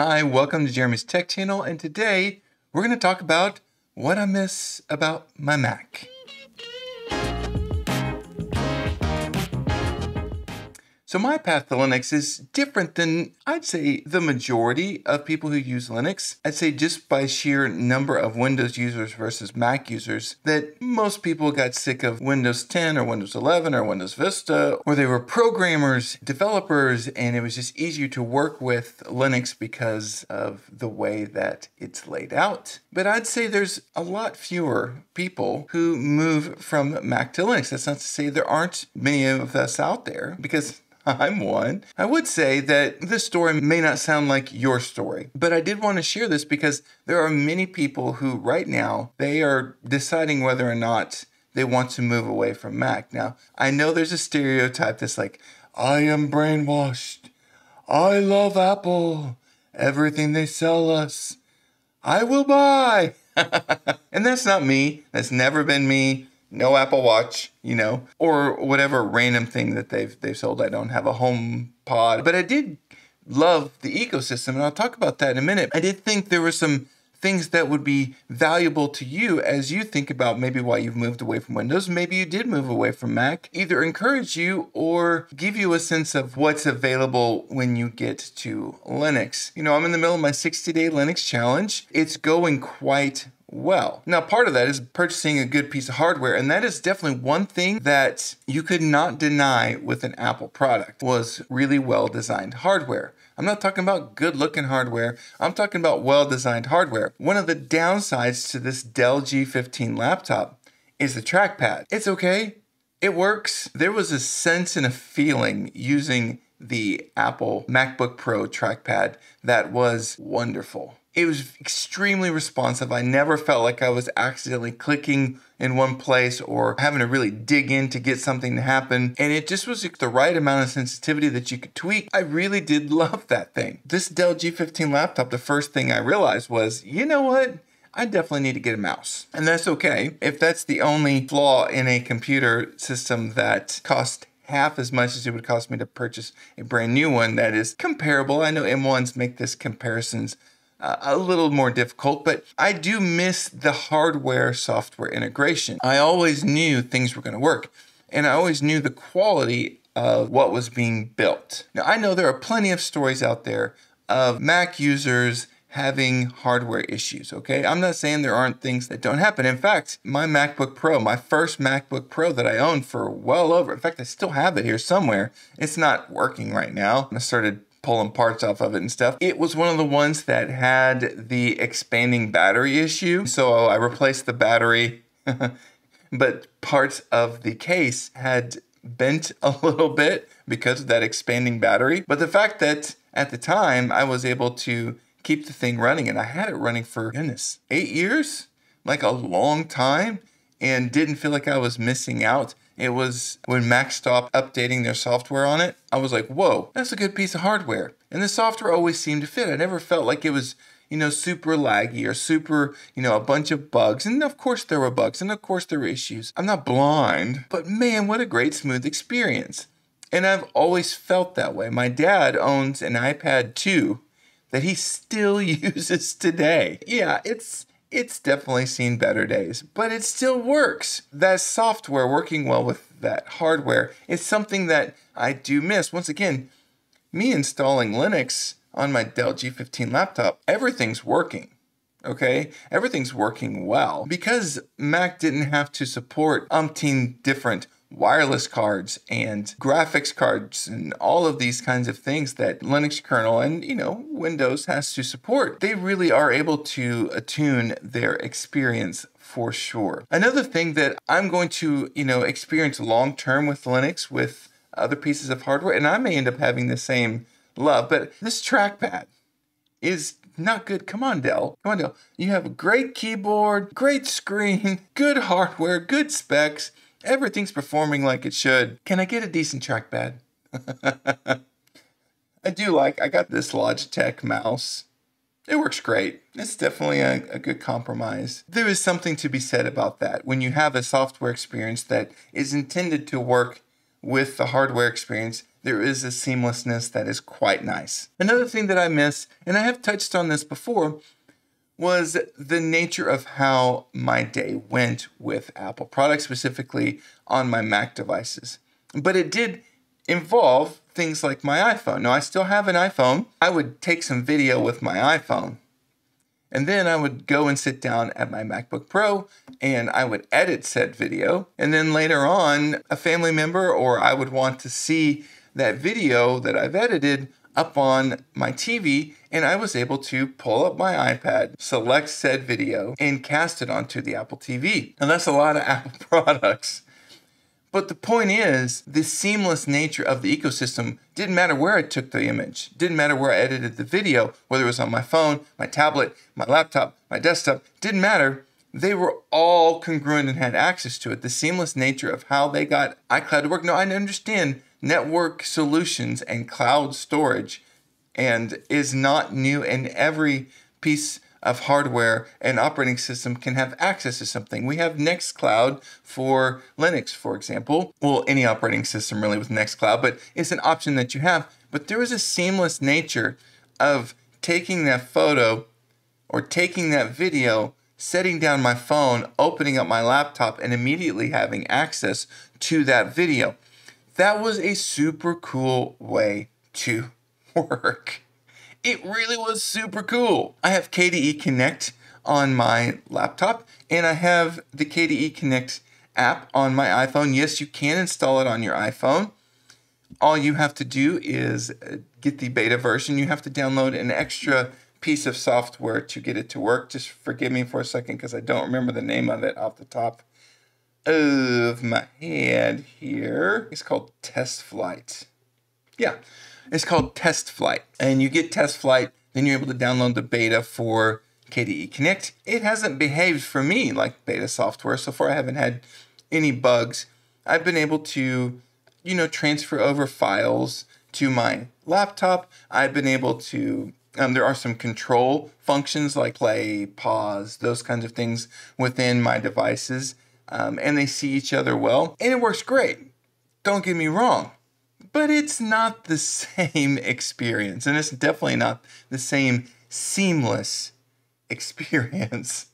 Hi, welcome to Jeremy's Tech Channel, and today we're going to talk about what I miss about my Mac. So my path to Linux is different than, I'd say, the majority of people who use Linux. I'd say just by sheer number of Windows users versus Mac users, that most people got sick of Windows 10 or Windows 11 or Windows Vista, or they were programmers, developers, and it was just easier to work with Linux because of the way that it's laid out. But I'd say there's a lot fewer people who move from Mac to Linux. That's not to say there aren't many of us out there, because I'm one. I would say that this story may not sound like your story, but I did want to share this because there are many people who right now, they are deciding whether or not they want to move away from Mac. Now, I know there's a stereotype that's like, I am brainwashed. I love Apple. Everything they sell us, I will buy. And that's not me. That's never been me. No Apple Watch, or whatever random thing that they've sold. I don't have a home pod, but I did love the ecosystem, and I'll talk about that in a minute. I did think there were some things that would be valuable to you as you think about maybe why you've moved away from Windows. Maybe you did move away from Mac, either encourage you or give you a sense of what's available when you get to Linux. I'm in the middle of my 60-day Linux challenge. It's going quite well. Now, part of that is purchasing a good piece of hardware, and that is definitely one thing that you could not deny with an Apple product was really well-designed hardware. I'm not talking about good-looking hardware. I'm talking about well-designed hardware. One of the downsides to this Dell G15 laptop is the trackpad. It's okay. It works. There was a sense and a feeling using the Apple MacBook Pro trackpad that was wonderful. It was extremely responsive. I never felt like I was accidentally clicking in one place or having to really dig in to get something to happen. And it just was the right amount of sensitivity that you could tweak. I really did love that thing. This Dell G15 laptop, the first thing I realized was, you know what? I definitely need to get a mouse. And that's okay. If that's the only flaw in a computer system that costs half as much as it would cost me to purchase a brand new one that is comparable. I know M1s make this comparisons a little more difficult, but I do miss the hardware-software integration. I always knew things were going to work, and I always knew the quality of what was being built. Now, I know there are plenty of stories out there of Mac users having hardware issues, okay? I'm not saying there aren't things that don't happen. In fact, my MacBook Pro, my first MacBook Pro that I owned for well over, in fact, I still have it here somewhere. It's not working right now. I started pulling parts off of it and stuff. It was one of the ones that had the expanding battery issue. So I replaced the battery, but parts of the case had bent a little bit because of that expanding battery. But the fact that at the time I was able to keep the thing running, and I had it running for, goodness, 8 years, like a long time, and didn't feel like I was missing out. It was when Mac stopped updating their software on it, I was like, whoa, that's a good piece of hardware. And the software always seemed to fit. I never felt like it was, super laggy or super, a bunch of bugs. And of course there were bugs, and of course there were issues. I'm not blind, but man, what a great smooth experience. And I've always felt that way. My dad owns an iPad 2 that he still uses today. Yeah, it's definitely seen better days, but it still works. That software working well with that hardware is something that I do miss. Once again, me installing Linux on my Dell G15 laptop, everything's working, okay? Everything's working well because Mac didn't have to support umpteen different wireless cards and graphics cards and all of these kinds of things that Linux kernel and, Windows has to support. They really are able to attune their experience for sure. Another thing that I'm going to, experience long-term with Linux with other pieces of hardware, and I may end up having the same love, but this trackpad is not good. Come on, Dell. Come on, Dell. You have a great keyboard, great screen, good hardware, good specs. Everything's performing like it should. Can I get a decent trackpad? I got this Logitech mouse. It works great. It's definitely a good compromise. There is something to be said about that. When you have a software experience that is intended to work with the hardware experience, there is a seamlessness that is quite nice. Another thing that I miss, and I have touched on this before, was the nature of how my day went with Apple products, specifically on my Mac devices. But it did involve things like my iPhone. Now, I still have an iPhone. I would take some video with my iPhone, and then I would go and sit down at my MacBook Pro and I would edit said video. And then later on, a family member or I would want to see that video that I've edited up on my TV, and I was able to pull up my iPad, select said video, and cast it onto the Apple TV. And that's a lot of Apple products. But the point is, the seamless nature of the ecosystem didn't matter where I took the image, didn't matter where I edited the video, whether it was on my phone, my tablet, my laptop, my desktop, didn't matter. They were all congruent and had access to it. The seamless nature of how they got iCloud to work. Now, I understand network solutions and cloud storage and is not new, and every piece of hardware and operating system can have access to something. We have Nextcloud for Linux, for example. Well, any operating system really with Nextcloud, but it's an option that you have. But there is a seamless nature of taking that photo or taking that video, setting down my phone, opening up my laptop, and immediately having access to that video. That was a super cool way to work. It really was super cool. I have KDE Connect on my laptop, and I have the KDE Connect app on my iPhone. Yes, you can install it on your iPhone. All you have to do is get the beta version. You have to download an extra piece of software to get it to work. Just forgive me for a second because I don't remember the name of it off the top of my head here. It's called Test Flight. Yeah, it's called Test Flight. And you get Test Flight, then you're able to download the beta for KDE Connect. It hasn't behaved for me like beta software. So far, I haven't had any bugs. I've been able to, transfer over files to my laptop. I've been able to, there are some control functions like play, pause, those kinds of things within my devices. And they see each other well. And it works great. Don't get me wrong. But it's not the same experience. And it's definitely not the same seamless experience.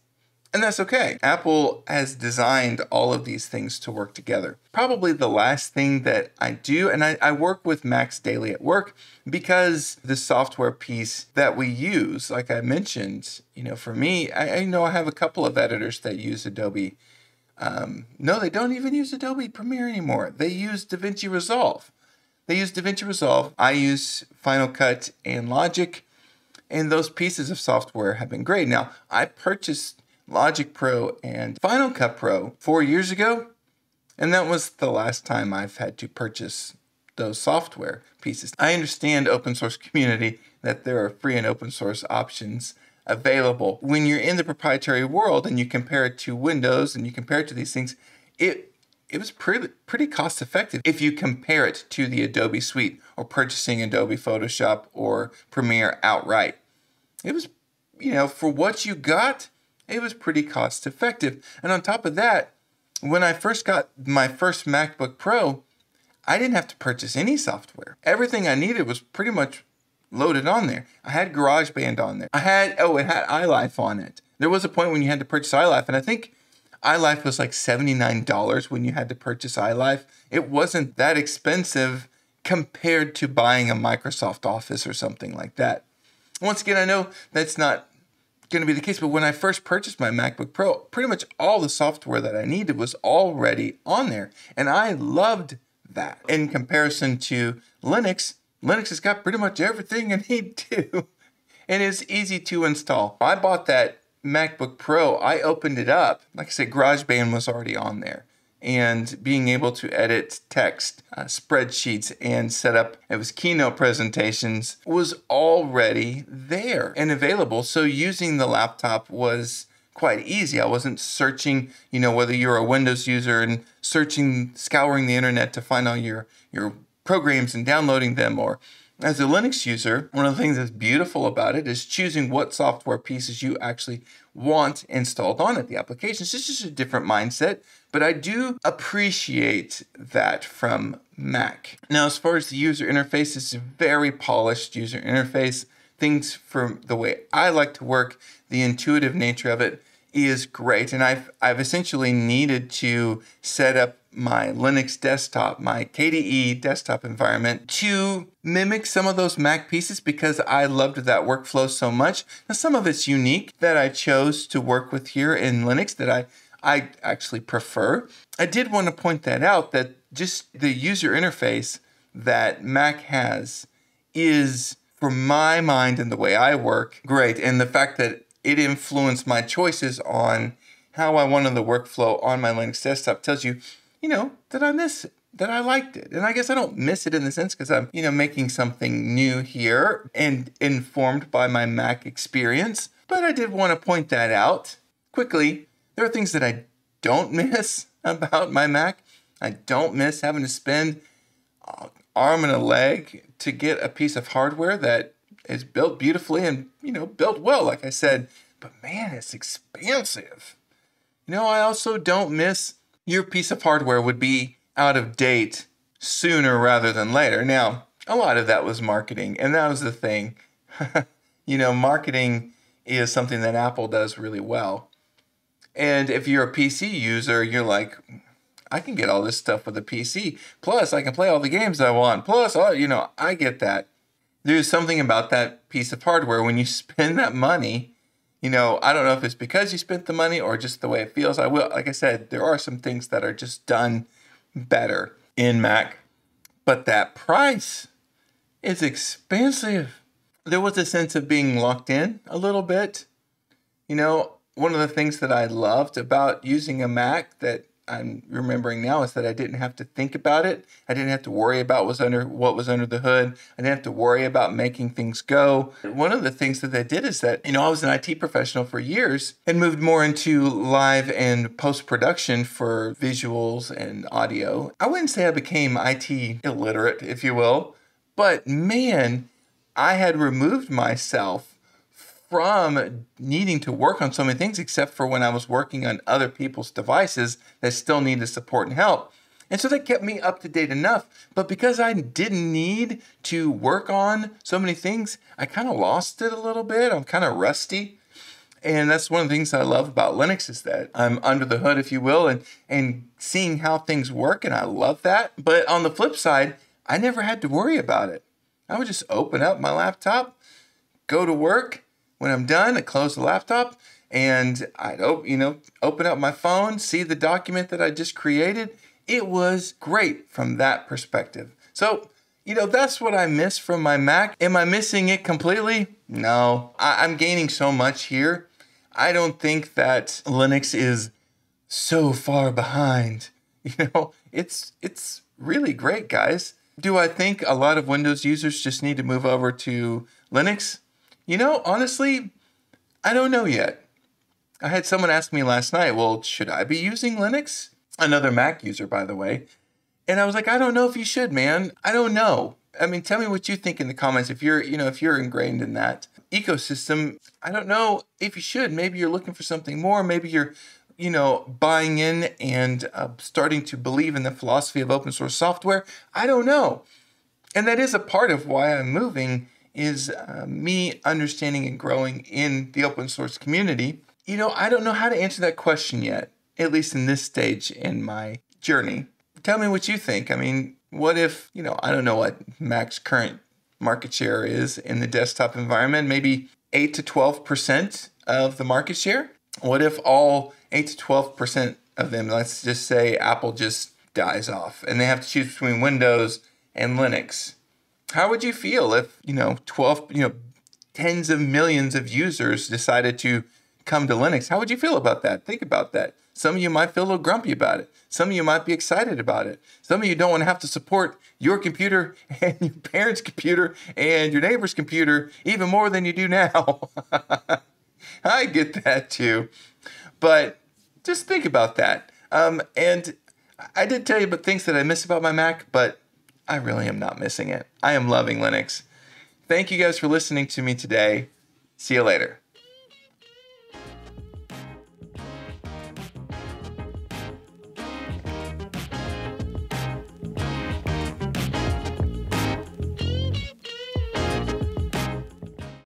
And that's okay. Apple has designed all of these things to work together. Probably the last thing that I do, and I work with Macs daily at work because the software piece that we use, like I mentioned, for me, I know I have a couple of editors that use Adobe. No, they don't even use Adobe Premiere anymore. They use DaVinci Resolve. I use Final Cut and Logic, and those pieces of software have been great. Now, I purchased Logic Pro and Final Cut Pro 4 years ago, and that was the last time I've had to purchase those software pieces. I understand open source community that there are free and open source options available. When you're in the proprietary world and you compare it to Windows and you compare it to these things, it was pretty cost effective if you compare it to the Adobe suite or purchasing Adobe Photoshop or Premiere outright. It was, for what you got, it was pretty cost effective. And on top of that, when I first got my first MacBook Pro, I didn't have to purchase any software. Everything I needed was pretty much loaded on there. I had GarageBand on there. It had iLife on it. There was a point when you had to purchase iLife, and I think iLife was like $79 when you had to purchase iLife. It wasn't that expensive compared to buying a Microsoft Office or something like that. Once again, I know that's not going to be the case, but when I first purchased my MacBook Pro, pretty much all the software that I needed was already on there, and I loved that. In comparison to Linux has got pretty much everything I need to, and it's easy to install. I bought that MacBook Pro, I opened it up. Like I said, GarageBand was already on there. And being able to edit text, spreadsheets, and set up, it was keynote presentations, was already there and available. So using the laptop was quite easy. I wasn't searching, whether you're a Windows user and scouring the internet to find all your programs and downloading them, or As a Linux user, one of the things that's beautiful about it is choosing what software pieces you actually want installed on it, the applications. It's just a different mindset, but I do appreciate that from Mac. Now, as far as the user interface, it's a very polished user interface. Things from the way I like to work, the intuitive nature of it is great. And I've essentially needed to set up my Linux desktop, my KDE desktop environment to mimic some of those Mac pieces because I loved that workflow so much. Now, some of it's unique that I chose to work with here in Linux that I actually prefer. I did want to point that out, that just the user interface that Mac has is, for my mind and the way I work, great. And the fact that it influenced my choices on how I wanted the workflow on my Linux desktop tells you, that I miss it, that I liked it. And I guess I don't miss it in the sense because I'm, making something new here and informed by my Mac experience. But I did want to point that out quickly. There are things that I don't miss about my Mac. I don't miss having to spend an arm and a leg to get a piece of hardware that is built beautifully and, built well, like I said. But man, it's expensive. I also don't miss your piece of hardware would be out of date sooner rather than later. Now, a lot of that was marketing, and that was the thing. Marketing is something that Apple does really well. And if you're a PC user, you're like, I can get all this stuff with a PC. Plus, I can play all the games I want. Plus, I get that. There's something about that piece of hardware when you spend that money. I don't know if it's because you spent the money or just the way it feels. Like I said, there are some things that are just done better in Mac. But that price is expensive. There was a sense of being locked in a little bit. One of the things that I loved about using a Mac that I'm remembering now is that I didn't have to think about it. I didn't have to worry about what was under the hood. I didn't have to worry about making things go. One of the things that they did is that, I was an IT professional for years and moved more into live and post-production for visuals and audio. I wouldn't say I became IT illiterate, if you will, but man, I had removed myself from needing to work on so many things, except for when I was working on other people's devices that still needed support and help. And so that kept me up to date enough. But because I didn't need to work on so many things, I kind of lost it a little bit. I'm kind of rusty. And that's one of the things I love about Linux is that I'm under the hood, if you will, and seeing how things work. And I love that. But on the flip side, I never had to worry about it. I would just open up my laptop, go to work. When I'm done, I close the laptop and I'd open up my phone, see the document that I just created. It was great from that perspective. So, that's what I miss from my Mac. Am I missing it completely? No. I'm gaining so much here. I don't think that Linux is so far behind. It's really great, guys. Do I think a lot of Windows users just need to move over to Linux? Honestly, I don't know yet. I had someone ask me last night, well, should I be using Linux? Another Mac user, by the way. And I was like, I don't know if you should, man. I don't know. I mean, tell me what you think in the comments. If you're ingrained in that ecosystem, I don't know if you should. Maybe you're looking for something more. Maybe you're, buying in and starting to believe in the philosophy of open source software. I don't know. And that is a part of why I'm moving is me understanding and growing in the open source community. I don't know how to answer that question yet, at least in this stage in my journey. Tell me what you think. I mean, what if, I don't know what Mac's current market share is in the desktop environment, maybe 8 to 12% of the market share? What if all 8 to 12% of them, let's just say Apple just dies off and they have to choose between Windows and Linux? How would you feel if, tens of millions of users decided to come to Linux? How would you feel about that? Think about that. Some of you might feel a little grumpy about it. Some of you might be excited about it. Some of you don't want to have to support your computer and your parents' computer and your neighbor's computer even more than you do now. I get that too. But just think about that. And I did tell you about things that I miss about my Mac, but I really am not missing it. I am loving Linux. Thank you guys for listening to me today. See you later.